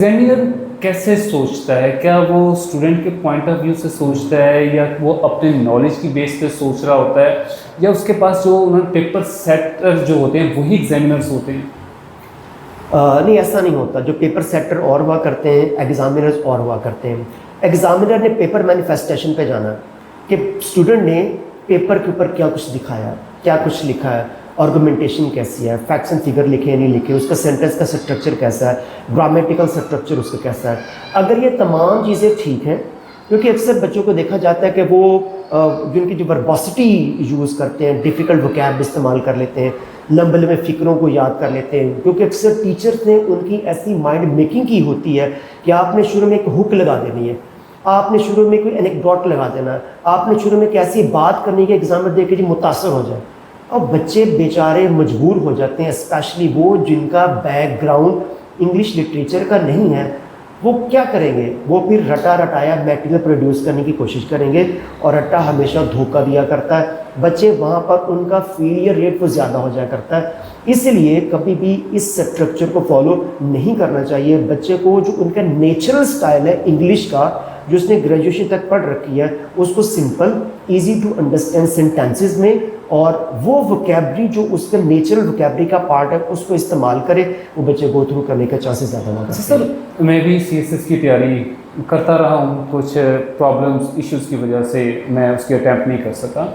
Examiner कैसे सोचता है? क्या वो स्टूडेंट के पॉइंट ऑफ व्यू से सोचता है या वो अपने नॉलेज की बेस पे सोच रहा होता है, या उसके पास जो उन्होंने पेपर सेटर जो होते हैं वही एग्जामिनर्स होते हैं? नहीं, ऐसा नहीं होता। जो पेपर सेटर और हुआ करते हैं, एग्जामिनर्स और हुआ करते हैं। एग्जामिनर ने पेपर मैनिफेस्टेशन पे जाना कि स्टूडेंट ने पेपर के ऊपर क्या कुछ दिखाया, क्या कुछ लिखा है, आर्गुमेंटेशन कैसी है, फैक्ट्स एंड फिगर लिखे नहीं लिखे, उसका सेंटेंस का स्ट्रक्चर कैसा है, ग्रामेटिकल स्ट्रक्चर उसका कैसा है। अगर ये तमाम चीज़ें ठीक हैं, क्योंकि अक्सर बच्चों को देखा जाता है कि वो जिनकी जो वर्बोसिटी यूज़ करते हैं, डिफ़िकल्ट वोकैब इस्तेमाल कर लेते हैं, लंबे लंबे फ़िक्रों को याद कर लेते हैं, क्योंकि अक्सर टीचर्स ने उनकी ऐसी माइंड मेकिंग की होती है कि आपने शुरू में एक हुक लगा देनी है, आपने शुरू में कोई एनेक्डोट लगा देना है, आपने शुरू में एक ऐसी बात करनी है कि एग्जामिनर देख के जी मुतासर हो जाए। और बच्चे बेचारे मजबूर हो जाते हैं, स्पेशली वो जिनका बैकग्राउंड इंग्लिश लिटरेचर का नहीं है। वो क्या करेंगे? वो फिर रटा रटाया मटेरियल प्रोड्यूस करने की कोशिश करेंगे, और रट्टा हमेशा धोखा दिया करता है। बच्चे वहाँ पर उनका फेलियर रेट वो ज़्यादा हो जाया करता है। इसलिए कभी भी इस स्ट्रक्चर को फॉलो नहीं करना चाहिए। बच्चे को जो उनका नेचुरल स्टाइल है इंग्लिश का, जो उसने ग्रेजुएशन तक पढ़ रखी है, उसको simple easy to understand sentences में, और वो वोकैबरी जो उसका नेचुरल वोकैबरी का पार्ट है उसको इस्तेमाल करे, वो बच्चे गो थ्रू करने के चांसेस ज़्यादा होगा। सर, मैं भी सीएसएस की तैयारी करता रहा हूँ, कुछ प्रॉब्लम्स इश्यूज़ की वजह से मैं उसकी अटैम्प्ट नहीं कर सका।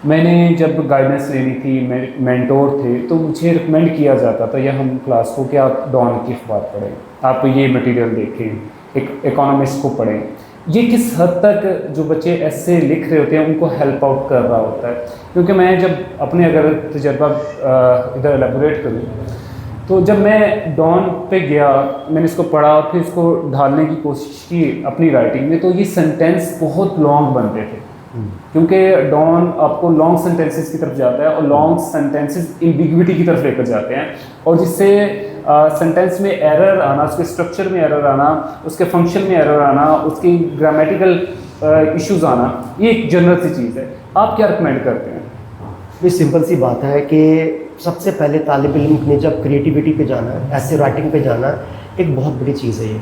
मैंने जब गाइडेंस लेनी थी, मेंटोर थे, तो मुझे रिकमेंड किया जाता था या हम क्लास को कि आप डॉन की अखबार पढ़ें, आप ये मटेरियल देखें, एक इकोनॉमिस्ट को पढ़ें। ये किस हद तक जो बच्चे ऐसे लिख रहे होते हैं उनको हेल्प आउट कर रहा होता है? क्योंकि मैं जब अपने अगर तजर्बा इधर एलेबोरेट करूँ, तो जब मैं डॉन पे गया, मैंने इसको पढ़ा और फिर इसको ढालने की कोशिश की अपनी राइटिंग में, तो ये सेंटेंस बहुत लॉन्ग बनते थे। क्योंकि डॉन आपको लॉन्ग सेंटेंसेस की तरफ जाता है और लॉन्ग सेंटेंसेस एम्बिग्विटी की तरफ लेकर जाते हैं, और जिससे सेंटेंस में एरर आना, उसके स्ट्रक्चर में एरर आना, उसके फंक्शन में एरर आना, उसकी ग्रामेटिकल इश्यूज आना, ये एक जनरल सी चीज़ है। आप क्या रिकमेंड करते हैं? ये सिंपल सी बात है कि सबसे पहले तालिब इल्म ने जब क्रिएटिविटी पे जाना है, ऐसे राइटिंग पे जाना है, एक बहुत बड़ी चीज़ है ये।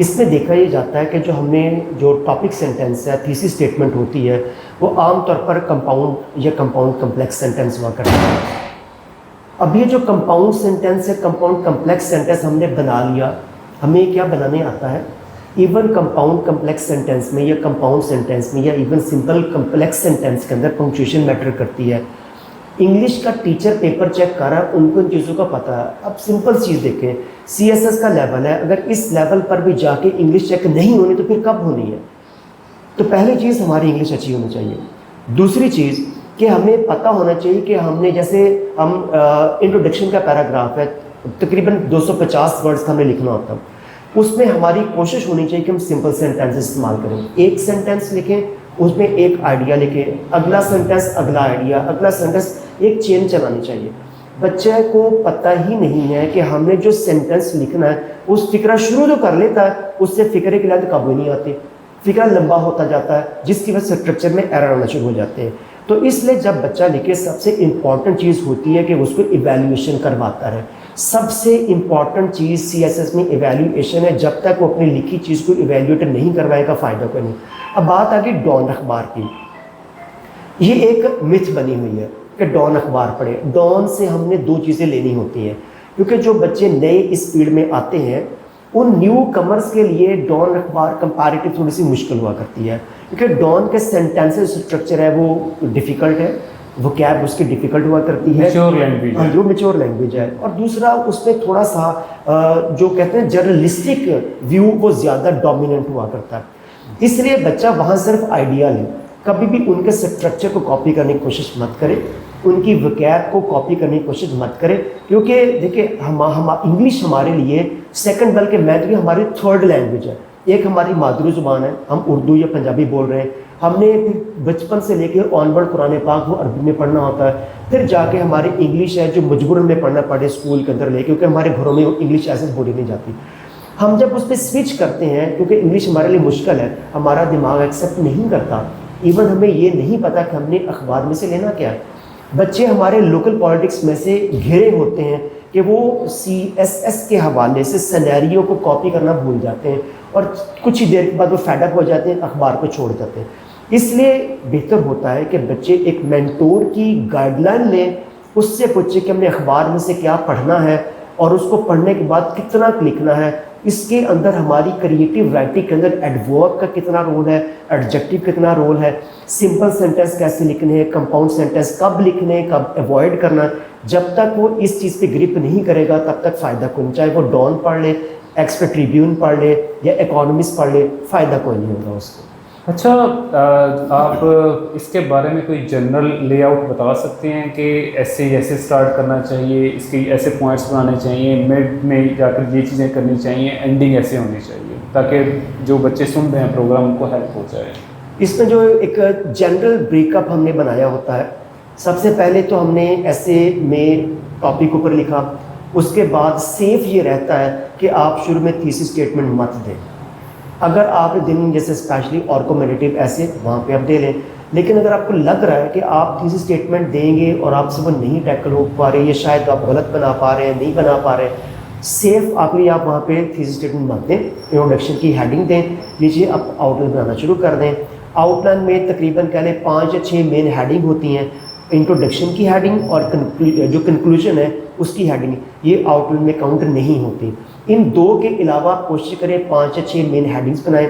इसमें देखा ये जाता है कि जो हमने जो टॉपिक सेंटेंस है, थीसिस स्टेटमेंट होती है, वो आमतौर पर कंपाउंड या कंपाउंड कम्प्लेक्स सेंटेंस हुआ करता है। अब ये जो कंपाउंड सेंटेंस है, कंपाउंड कम्प्लेक्स सेंटेंस हमने बना लिया, हमें क्या बनाने आता है? इवन कंपाउंड कम्प्लेक्स सेंटेंस में या कंपाउंड सेंटेंस में या इवन सिंपल कम्प्लेक्स सेंटेंस के अंदर पंक्चुएशन मैटर करती है। इंग्लिश का टीचर पेपर चेक कर रहा है, उनको इन चीज़ों का पता है। अब सिंपल चीज़ देखें, सीएसएस का लेवल है, अगर इस लेवल पर भी जाके इंग्लिश चेक नहीं होनी तो फिर कब होनी है? तो पहली चीज़ हमारी इंग्लिश अच्छी होनी चाहिए। दूसरी चीज़ कि हमें पता होना चाहिए कि हमने, जैसे हम इंट्रोडक्शन का पैराग्राफ है, तकरीबन 250 वर्ड्स का हमें लिखना होता है, उसमें हमारी कोशिश होनी चाहिए कि हम सिंपल सेंटेंस इस्तेमाल करें। एक सेंटेंस लिखें, उसमें एक आइडिया लिखें, अगला सेंटेंस अगला आइडिया, अगला सेंटेंस, एक चेन चलानी चाहिए। बच्चे को पता ही नहीं है कि हमने जो सेंटेंस लिखना है, उस फिक्रा शुरू जो कर लेता है उससे फिक्रे की लाइन काबू नहीं आती, फिक्रा लंबा होता जाता है, जिसकी वजह से स्ट्रक्चर में एरर आना शुरू हो जाते हैं। तो इसलिए जब बच्चा लिखे, सबसे इम्पॉर्टेंट चीज़ होती है कि उसको इवैल्यूएशन करवाता है। सबसे इम्पॉर्टेंट चीज़ सीएसएस में इवैल्यूएशन है। जब तक वो अपनी लिखी चीज़ को इवैल्यूएट नहीं करवाएगा, फ़ायदा कोई नहीं। अब बात आ गई डॉन अखबार की। ये एक मिथ बनी हुई है कि डॉन अखबार पढ़े। डॉन से हमने दो चीज़ें लेनी होती हैं, क्योंकि जो बच्चे नए इस फील्ड में आते हैं, उन न्यू कमर्स के लिए डॉन अखबार कंपैरेटिव थोड़ी सी मुश्किल हुआ करती है, क्योंकि डॉन के सेंटेंसेस स्ट्रक्चर है वो डिफ़िकल्ट है, वो कैब उसकी डिफ़िकल्ट हुआ करती है, मैच्योर लैंग्वेज है, जो मैच्योर लैंग्वेज है। और दूसरा, उसमें थोड़ा सा जो कहते हैं जर्नलिस्टिक व्यू, वो ज़्यादा डोमिनेंट हुआ करता है। इसलिए बच्चा वहाँ सिर्फ आइडिया ले, कभी भी उनके स्ट्रक्चर को कॉपी करने की कोशिश मत करे, उनकी वोकैब को कॉपी करने की कोशिश मत करें। क्योंकि देखिए, हम इंग्लिश हमारे लिए सेकंड, बल्कि मैं तो हमारी थर्ड लैंग्वेज है। एक हमारी मादरी ज़ुबान है, हम उर्दू या पंजाबी बोल रहे हैं, हमने फिर बचपन से लेकर ऑनवर्ड कुरान पाक वो अरबी में पढ़ना होता है, फिर जाके हमारी इंग्लिश है जो मजबूरन में पढ़ना पड़े स्कूल के अंदर ले, क्योंकि हमारे घरों में इंग्लिश ऐसे बोली नहीं जाती। हम जब उस पर स्विच करते हैं, क्योंकि इंग्लिश हमारे लिए मुश्किल है, हमारा दिमाग एक्सेप्ट नहीं करता। इवन हमें ये नहीं पता कि हमने अखबार में से लेना क्या है। बच्चे हमारे लोकल पॉलिटिक्स में से घिरे होते हैं कि वो CSS के हवाले से सिनेरियो को कॉपी करना भूल जाते हैं और कुछ ही देर के बाद वो फेडअप हो जाते हैं, अखबार को छोड़ जाते हैं। इसलिए बेहतर होता है कि बच्चे एक मेंटोर की गाइडलाइन लें, उससे पूछे कि हमने अखबार में से क्या पढ़ना है और उसको पढ़ने के बाद कितना लिखना है, इसके अंदर हमारी क्रिएटिव राइटिंग के अंदर एडवर्ब का कितना रोल है, एडजेक्टिव कितना रोल है, सिंपल सेंटेंस कैसे लिखने हैं, कंपाउंड सेंटेंस कब लिखने हैं, कब अवॉइड करना। जब तक वो इस चीज़ पे ग्रिप नहीं करेगा तब तक फ़ायदा कोई नहीं, चाहे वो डॉन पढ़ ले, एक्स्ट्रा ट्रिब्यून पढ़ ले या इकोनॉमिस्ट पढ़ ले, फ़ायदा कोई नहीं होगा उसको। अच्छा, आप इसके बारे में कोई जनरल लेआउट बता सकते हैं कि ऐसे स्टार्ट करना चाहिए, इसके ऐसे पॉइंट्स बनाने चाहिए, मिड में जाकर ये चीज़ें करनी चाहिए, एंडिंग ऐसे होनी चाहिए, ताकि जो बच्चे सुन रहे हैं प्रोग्राम उनको हेल्प हो जाए? इसमें जो एक जनरल ब्रेकअप हमने बनाया होता है, सबसे पहले तो हमने ऐसे में टॉपिक ऊपर लिखा, उसके बाद सेफ ये रहता है कि आप शुरू में थीसिस स्टेटमेंट मत दें। अगर आप दिन जैसे स्पेशली आर्गुमेंटेटिव ऐसे वहाँ पे आप दे लें, लेकिन अगर आपको लग रहा है कि आप थीसिस स्टेटमेंट देंगे और आपसे वो नहीं टैकल हो पा रहे, या शायद आप गलत बना पा रहे हैं, नहीं बना पा रहे, सेफ आखिरी आप वहाँ पे थीसिस स्टेटमेंट मत दें, इंट्रोडक्शन की हेडिंग दें, लीजिए आप आउटलाइन बनाना शुरू कर दें। आउटलाइन में तकरीबन कह लें 5 या 6 मेन हेडिंग होती हैं, इंट्रोडक्शन की हेडिंग और जो कंक्लूजन है उसकी हेडिंग, ये आउटलाइन में काउंट नहीं होती। इन दो के अलावा आप कोशिश करें 5 या 6 मेन हेडिंग्स बनाएं।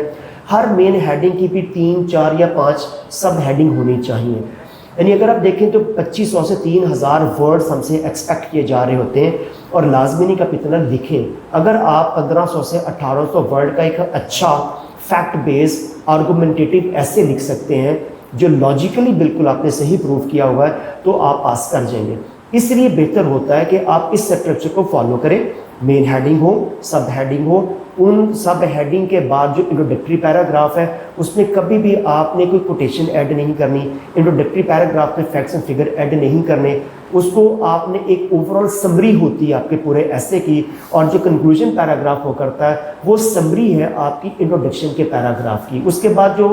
हर मेन हेडिंग की भी 3, 4 या 5 सब हेडिंग होनी चाहिए। यानी अगर आप देखें तो 2500 से 3000 वर्ड्स हमसे एक्सपेक्ट किए जा रहे होते हैं और लाजमी नहीं आप इतना लिखें। अगर आप 1500 से 1800 वर्ड का एक अच्छा फैक्ट बेस्ड आर्गुमेंटेटिव ऐसे लिख सकते हैं जो लॉजिकली बिल्कुल आपने सही प्रूव किया हुआ है, तो आप पास कर जाएंगे। इसलिए बेहतर होता है कि आप इस स्ट्रक्चर को फॉलो करें, मेन हेडिंग हो, सब हेडिंग हो, उन सब हेडिंग के बाद जो इंट्रोडक्टरी पैराग्राफ है उसमें कभी भी आपने कोई कोटेशन ऐड नहीं करनी, इंट्रोडक्टरी पैराग्राफ में फैक्ट्स एंड फिगर ऐड नहीं करने, उसको आपने एक ओवरऑल समरी होती है आपके पूरे ऐसे की, और जो कंक्लूजन पैराग्राफ वो करता है वो समरी है आपकी इंट्रोडक्शन के पैराग्राफ की। उसके बाद जो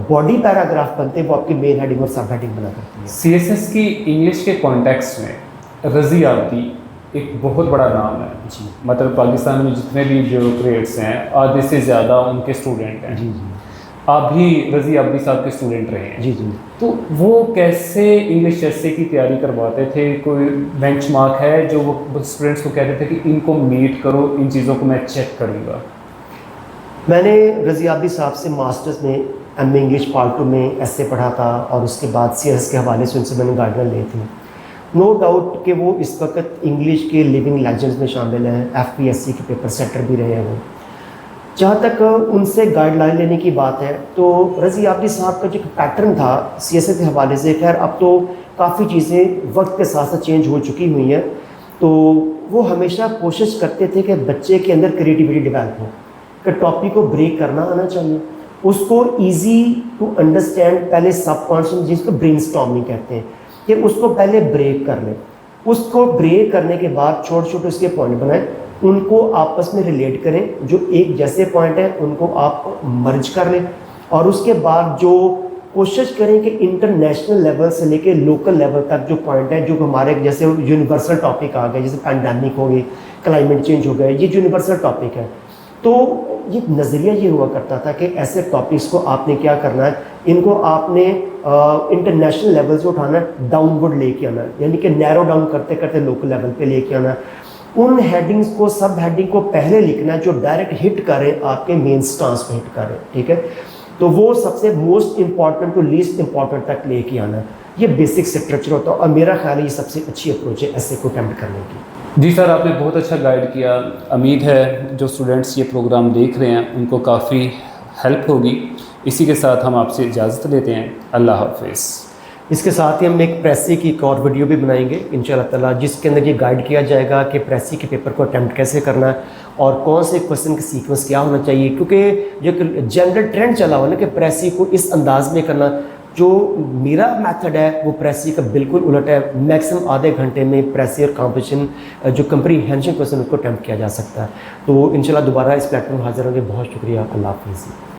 बॉडी पैराग्राफ बनते हैं वो आपकी मेन हेडिंग और सब हेडिंग बना करती है। CSS की इंग्लिश के कॉन्टेक्स्ट में रज़ी आब्दी एक बहुत बड़ा नाम है जी, मतलब पाकिस्तान में जितने भी ब्यूरोक्रेट्स हैं आधे से ज़्यादा उनके स्टूडेंट हैं। जी जी आप भी रज़ी आब्दी साहब के स्टूडेंट रहे हैं। जी जी। तो वो कैसे इंग्लिश एसे की तैयारी करवाते थे? कोई बेंचमार्क है जो वो स्टूडेंट्स को कहते थे कि इनको मीट करो, इन चीज़ों को मैं चेक करूँगा? मैंने रज़ी आब्दी साहब से मास्टर्स में MA इंग्लिश पार्ट 2 में ऐसे पढ़ा था और उसके बाद CSS के हवाले से उनसे मैंने गाइडलाइन ली थी। नो डाउट कि वो इस वक्त इंग्लिश के लिविंग लेजेंड्स में शामिल हैं, FPSC के पेपर सेटर भी रहे हैं वो। जहाँ तक उनसे गाइडलाइन लेने की बात है तो रज़ी आब्दी साहब का जो पैटर्न था CSS के हवाले से, खैर अब तो काफ़ी चीज़ें वक्त के साथ साथ चेंज हो चुकी हुई हैं, तो वो हमेशा कोशिश करते थे कि बच्चे के अंदर क्रिएटिविटी डेवलप हो, कि टॉपिक को ब्रेक करना आना चाहिए, उसको ईजी टू अंडरस्टैंड पहले सब कॉन्सेप्ट जिसको ब्रेनस्टॉर्मिंग कहते हैं, कि उसको पहले ब्रेक कर लें। उसको ब्रेक करने के बाद छोटे छोटे उसके पॉइंट बनाएं, उनको आपस में रिलेट करें, जो एक जैसे पॉइंट है उनको आप मर्ज कर लें, और उसके बाद जो कोशिश करें कि इंटरनेशनल लेवल से लेके लोकल लेवल तक जो पॉइंट है, जो हमारे जैसे यूनिवर्सल टॉपिक आ गए, जैसे पैंडेमिक हो गई, क्लाइमेट चेंज हो गए, ये यूनिवर्सल टॉपिक है। तो ये नज़रिया ये हुआ करता था कि ऐसे टॉपिक्स को आपने क्या करना है, इनको आपने इंटरनेशनल लेवल से उठाना है, डाउनवर्ड लेके आना है, यानी कि नैरो डाउन करते करते लोकल लेवल पे लेके आना है। उन हेडिंग्स को, सब हेडिंग को पहले लिखना है जो डायरेक्ट हिट करें, आपके मेन स्टांस पे हिट करें, ठीक है। तो वो सबसे most important to least important तक लेके आना है, ये बेसिक स्ट्रक्चर होता है, और मेरा ख्याल है ये सबसे अच्छी अप्रोच है ऐसे को अटेम्प्ट करने की। जी सर, आपने बहुत अच्छा गाइड किया। उम्मीद है जो स्टूडेंट्स ये प्रोग्राम देख रहे हैं उनको काफ़ी हेल्प होगी। इसी के साथ हम आपसे इजाज़त लेते हैं। अल्लाह हाफ़िज़। इसके साथ ही हम एक प्रेसी की एक और वीडियो भी बनाएंगे इंशाल्लाह ताला, जिसके अंदर ये गाइड किया जाएगा कि प्रेसी के पेपर को अटेम्प्ट कैसे करना है और कौन से क्वेश्चन का सीक्वेंस क्या होना चाहिए, क्योंकि जो जनरल ट्रेंड चला हुआ ना कि प्रेसी को इस अंदाज में करना, जो मेरा मेथड है वो प्रेसी का बिल्कुल उलट है। मैक्सिमम आधे घंटे में प्रेसी और कॉम्पिटिशन जो कंप्रीहेंशन क्वेश्चन उसको अटेम्प्ट किया जा सकता है। तो इंशाल्लाह दोबारा इस प्लेटफॉर्म हाजिर होंगे। बहुत शुक्रिया। अल्लाह हाफ़िज़।